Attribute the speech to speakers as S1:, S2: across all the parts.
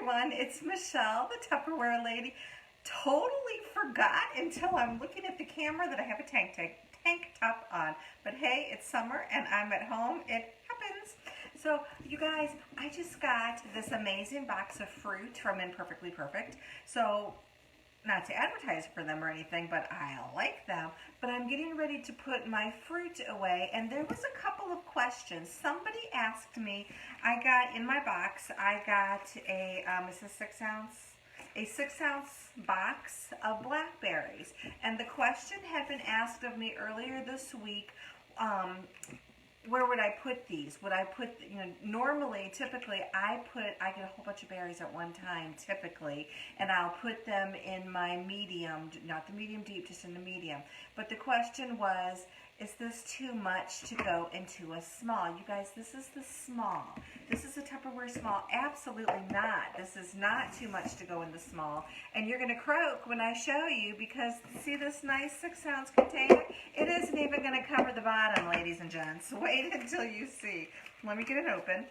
S1: everyone, it's Michelle, the Tupperware lady. Totally forgot until I'm looking at the camera that I have a tank top on. But hey, it's summer and I'm at home. It happens. So you guys, I just got this amazing box of fruit from Imperfectly Perfect. So not to advertise for them or anything, but I like them. But I'm getting ready to put my fruit away, and there was a couple of questions. Somebody asked me, I got in my box, I got a, it's a 6 ounce box of blackberries. And the question had been asked of me earlier this week, where would I put these? Would I put, normally, typically, I get a whole bunch of berries at one time, typically, and I'll put them in my medium, not the medium deep, just in the medium. But the question was, is this too much to go into a small? You guys, this is the small. This is a Tupperware small. Absolutely not. This is not too much to go in the small. And you're going to croak when I show you because see this nice 6 ounce container? It isn't even going to cover the bottom, ladies and gents. Wait until you see. Let me get it open.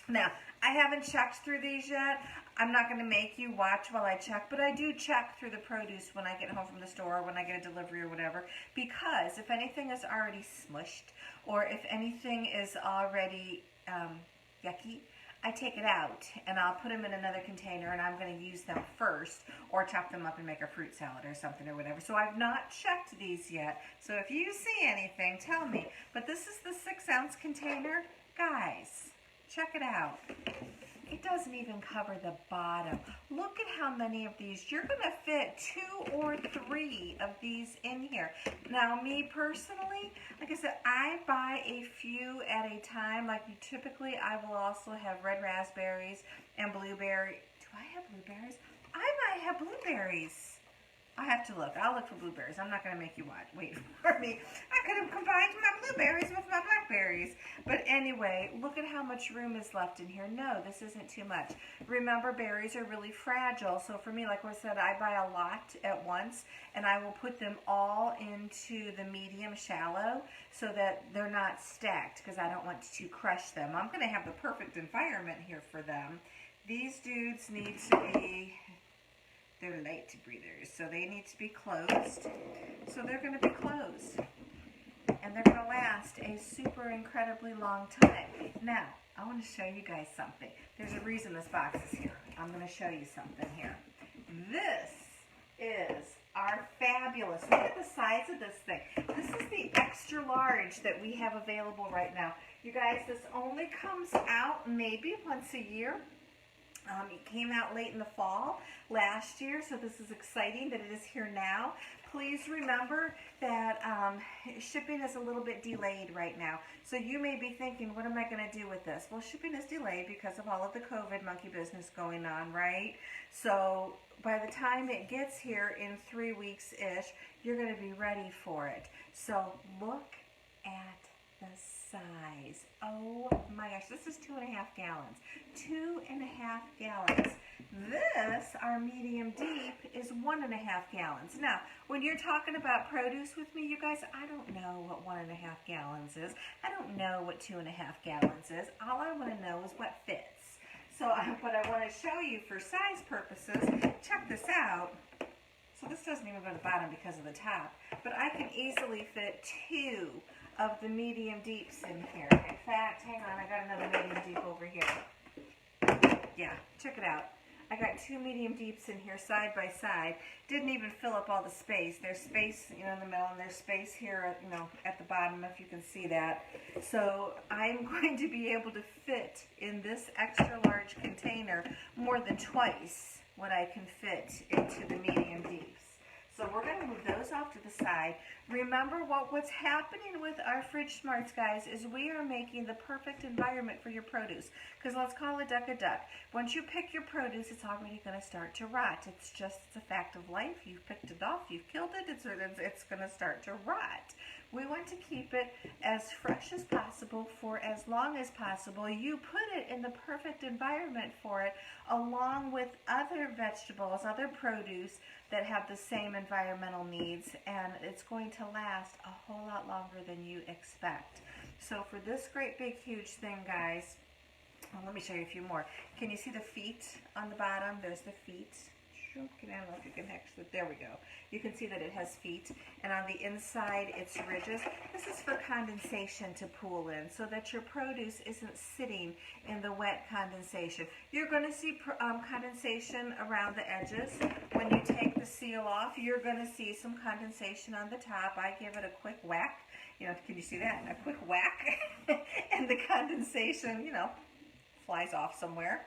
S1: Now, I haven't checked through these yet. I'm not going to make you watch while I check, but I do check through the produce when I get home from the store, when I get a delivery or whatever, because if anything is already smushed or if anything is already yucky, I take it out and I'll put them in another container and I'm going to use them first or chop them up and make a fruit salad or something or whatever. So I've not checked these yet. So if you see anything, tell me. But this is the 6 ounce container. Guys, check it out. It doesn't even cover the bottom. Look at how many of these. You're going to fit 2 or 3 of these in here. Now, me personally, like I said, I buy a few at a time. Like typically, I will also have red raspberries and blueberry. Do I have blueberries? I might have blueberries. I have to look. I'll look for blueberries. I'm not going to make you watch. Wait for me. I could have combined my blueberries with my blackberries. But anyway, look at how much room is left in here. No, this isn't too much. Remember, berries are really fragile. So for me, like I said, I buy a lot at once, and I will put them all into the medium shallow so that they're not stacked because I don't want to crush them. I'm going to have the perfect environment here for them. These dudes need to be... They're light breathers, so they need to be closed. So they're going to be closed. And they're going to last a super incredibly long time. Now, I want to show you guys something. There's a reason this box is here. I'm going to show you something here. This is our fabulous, look at the size of this thing. This is the extra large that we have available right now. You guys, this only comes out maybe once a year. It came out late in the fall last year, so this is exciting that it is here now. Please remember that shipping is a little bit delayed right now. So you may be thinking, what am I going to do with this? Well, shipping is delayed because of all of the COVID monkey business going on, right? So by the time it gets here in 3 weeks-ish, you're going to be ready for it. So look at the size. Oh my gosh, this is 2.5 gallons. 2.5 gallons. This, our medium deep, is 1.5 gallons. Now, when you're talking about produce with me, you guys, I don't know what 1.5 gallons is. I don't know what 2.5 gallons is. All I want to know is what fits. So what I want to show you for size purposes, check this out. So this doesn't even go to the bottom because of the top, but I can easily fit 2 of the medium deeps in here. In fact, hang on, I got another medium deep over here. Yeah, check it out. I got 2 medium deeps in here side by side. Didn't even fill up all the space. There's space, in the middle, and there's space here, at the bottom, if you can see that. So I'm going to be able to fit in this extra large container more than twice what I can fit into the medium deeps. So we're going to move those off to the side. Remember what's happening with our FridgeSmarts, guys, is we are making the perfect environment for your produce. Because let's call a duck a duck. Once you pick your produce, it's already going to start to rot. It's a fact of life. You've picked it off. You've killed it. It's going to start to rot. We want to keep it as fresh as possible for as long as possible. You put it in the perfect environment for it, along with other vegetables, other produce that have the same environmental needs, and it's going to last a whole lot longer than you expect. So for this great big huge thing, guys, well, Let me show you a few more. Can you see the feet on the bottom? There's the feet. I don't know if you can actually, there we go. You can see that it has feet, and on the inside it's ridges. This is for condensation to pool in so that your produce isn't sitting in the wet condensation. You're going to see condensation around the edges. When you take the seal off, you're going to see some condensation on the top. I give it a quick whack. You know, can you see that? A quick whack, and the condensation, you know, flies off somewhere.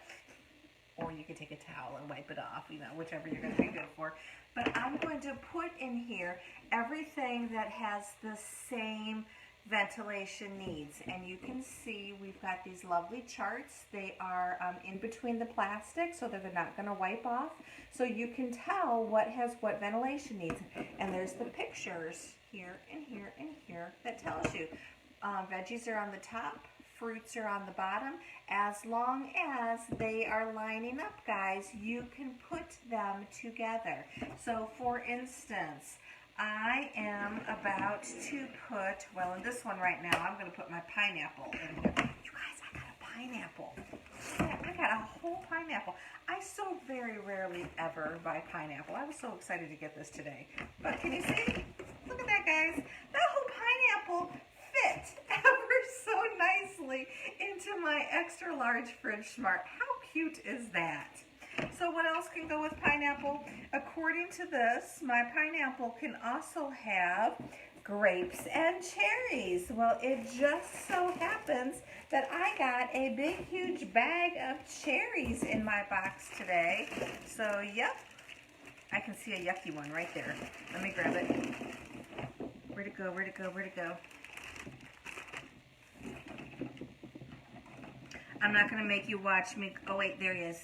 S1: Or you could take a towel and wipe it off, you know, whichever you're going to be good for. But I'm going to put in here everything that has the same ventilation needs. And you can see we've got these lovely charts. They are in between the plastic so that they're not going to wipe off. So you can tell what has what ventilation needs. And there's the pictures here and here and here that tells you. Veggies are on the top. Fruits are on the bottom. As long as they are lining up, guys, you can put them together. So for instance, I am about to put, well, in this one right now, I'm going to put my pineapple in here. You guys, I got a pineapple. I got a whole pineapple. I so very rarely ever buy pineapple. I was so excited to get this today. But can you see? Look at that, guys. That whole pineapple fit ever so nicely into my extra large FridgeSmart. How cute is that? So what else can go with pineapple? According to this, my pineapple can also have grapes and cherries. Well, it just so happens that I got a big, huge bag of cherries in my box today. So, yep, I can see a yucky one right there. Let me grab it. Where'd it go? Where'd it go? Where'd it go? I'm not going to make you watch me. Oh, wait, there he is.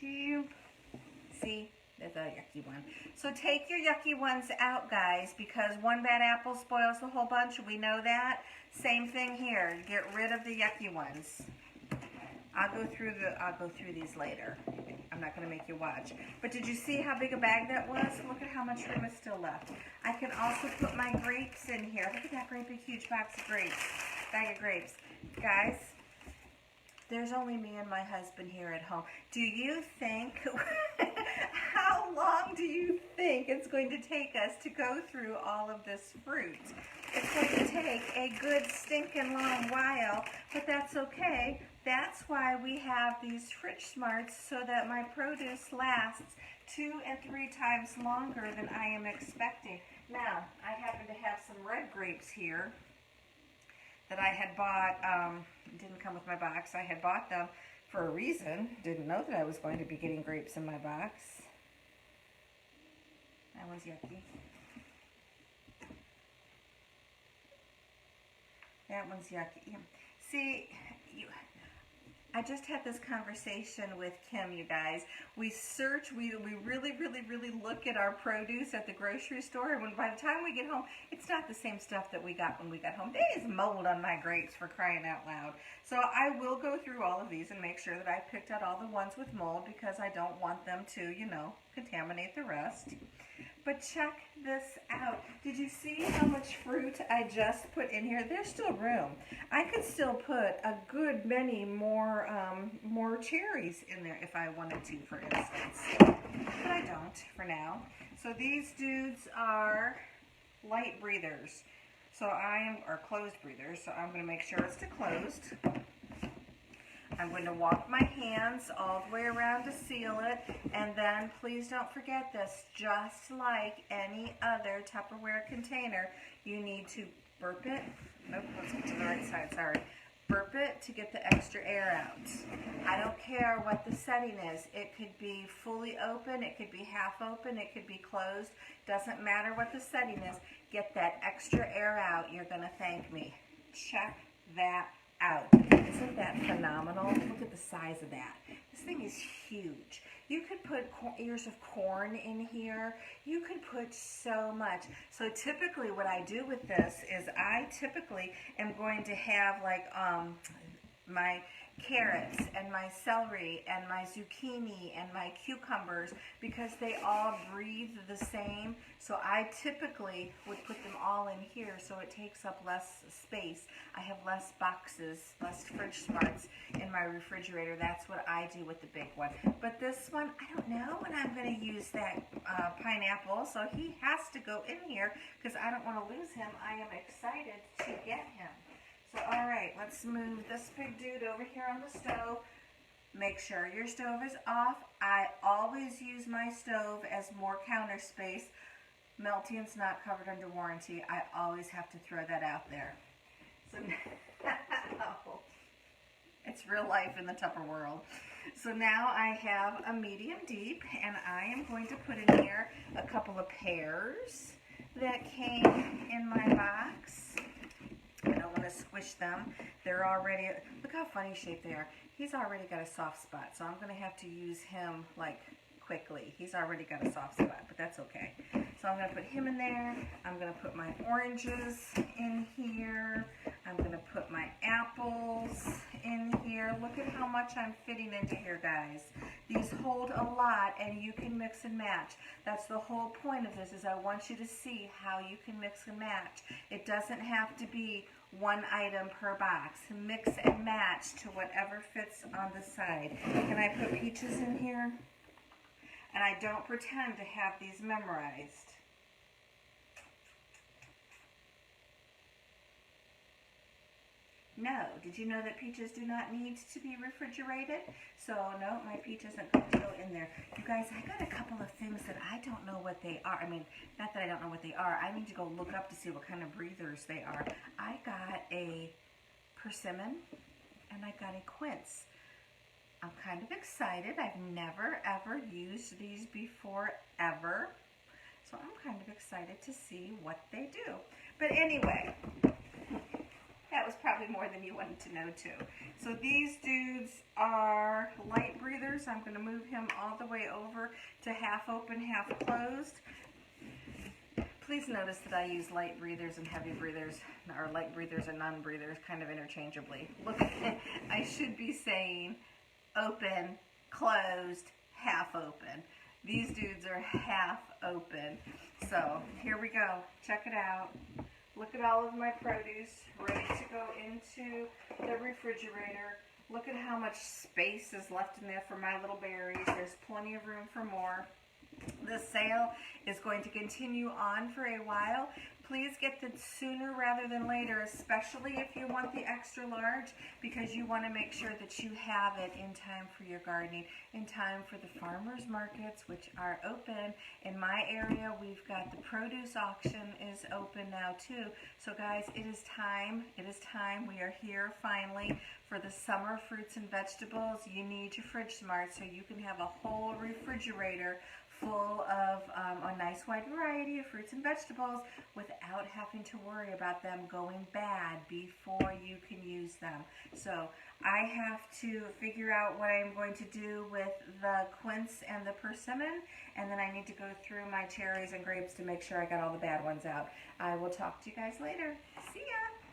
S1: See? There's a yucky one. So take your yucky ones out, guys, because one bad apple spoils the whole bunch. We know that. Same thing here. Get rid of the yucky ones. I'll go through these later. I'm not going to make you watch. But did you see how big a bag that was? Look at how much room is still left. I can also put my grapes in here. Look at that great big huge box of grapes. Bag of grapes. Guys, there's only me and my husband here at home. Do you think, how long do you think it's going to take us to go through all of this fruit? It's going to take a good stinking long while, but that's okay. That's why we have these FridgeSmarts so that my produce lasts 2 and 3 times longer than I am expecting. Now, I happen to have some red grapes here that I had bought. Didn't come with my box. I had bought them for a reason. Didn't know that I was going to be getting grapes in my box. That one's yucky. That one's yucky. See, I just had this conversation with Kim, you guys. We search, we really look at our produce at the grocery store, and by the time we get home, it's not the same stuff that we got when we got home. There is mold on my grapes, for crying out loud. So I will go through all of these and make sure that I picked out all the ones with mold because I don't want them to, you know, contaminate the rest. But check this out. Did you see how much fruit I just put in here? There's still room. I could still put a good many more cherries in there if I wanted to, for instance. But I don't for now. So these dudes are light breathers. Or closed breathers. So I'm going to make sure it's closed. I'm going to walk my hands all the way around to seal it, and then please don't forget this, just like any other Tupperware container, you need to burp it. Nope, let's get to the right side, sorry. Burp it to get the extra air out. I don't care what the setting is. It could be fully open, it could be half open, it could be closed. Doesn't matter what the setting is. Get that extra air out. You're going to thank me. Check that out. Isn't that phenomenal? Look at the size of that. This thing is huge. You could put ears of corn in here. You could put so much. So typically what I do with this is I typically am going to have like my carrots and my celery and my zucchini and my cucumbers, because they all breathe the same. So I typically would put them all in here so it takes up less space. I have less boxes, less FridgeSmarts in my refrigerator. That's what I do with the big one. But this one, I don't know when I'm going to use that pineapple, so he has to go in here because I don't want to lose him. I am excited to get him. So, all right, let's move this big dude over here on the stove. Make sure your stove is off. I always use my stove as more counter space. Melting's not covered under warranty. I always have to throw that out there. So now, it's real life in the Tupperware world. So now I have a medium deep, and I am going to put in here a couple of pears that came in my box. I don't want to squish them. They're already, look how funny shaped they are. He's already got a soft spot, so I'm going to have to use him like quickly. He's already got a soft spot, but that's okay. So I'm going to put him in there. I'm going to put my oranges in here. I'm going to put my apples in here. Look at how much I'm fitting into here, guys. These hold a lot, and you can mix and match. That's the whole point of this, is I want you to see how you can mix and match. It doesn't have to be one item per box. Mix and match to whatever fits on the side. Can I put peaches in here? And I don't pretend to have these memorized. No. Did you know that peaches do not need to be refrigerated? So no, my peach isn't going to go in there. You guys, I got a couple of things that I don't know what they are. I mean, not that I don't know what they are. I need to go look up to see what kind of breathers they are. I got a persimmon and I got a quince. I'm kind of excited. I've never ever used these before, ever. So I'm kind of excited to see what they do. But anyway, that was probably more than you wanted to know too. So these dudes are light breathers. I'm going to move him all the way over to half open, half closed. Please notice that I use light breathers and heavy breathers, or light breathers and non-breathers kind of interchangeably. Look, I should be saying open, closed, half open. These dudes are half open. So here we go. Check it out. Look at all of my produce ready to go into the refrigerator. Look at how much space is left in there for my little berries. There's plenty of room for more. The sale is going to continue on for a while. Please get them sooner rather than later, especially if you want the extra large, because you want to make sure that you have it in time for your gardening, in time for the farmers markets, which are open. In my area, we've got the produce auction is open now too. So guys, it is time. It is time. We are here finally for the summer fruits and vegetables. You need your FridgeSmarts so you can have a whole refrigerator full of a nice wide variety of fruits and vegetables without having to worry about them going bad before you can use them. So I have to figure out what I'm going to do with the quince and the persimmon, and then I need to go through my cherries and grapes to make sure I got all the bad ones out. I will talk to you guys later. See ya!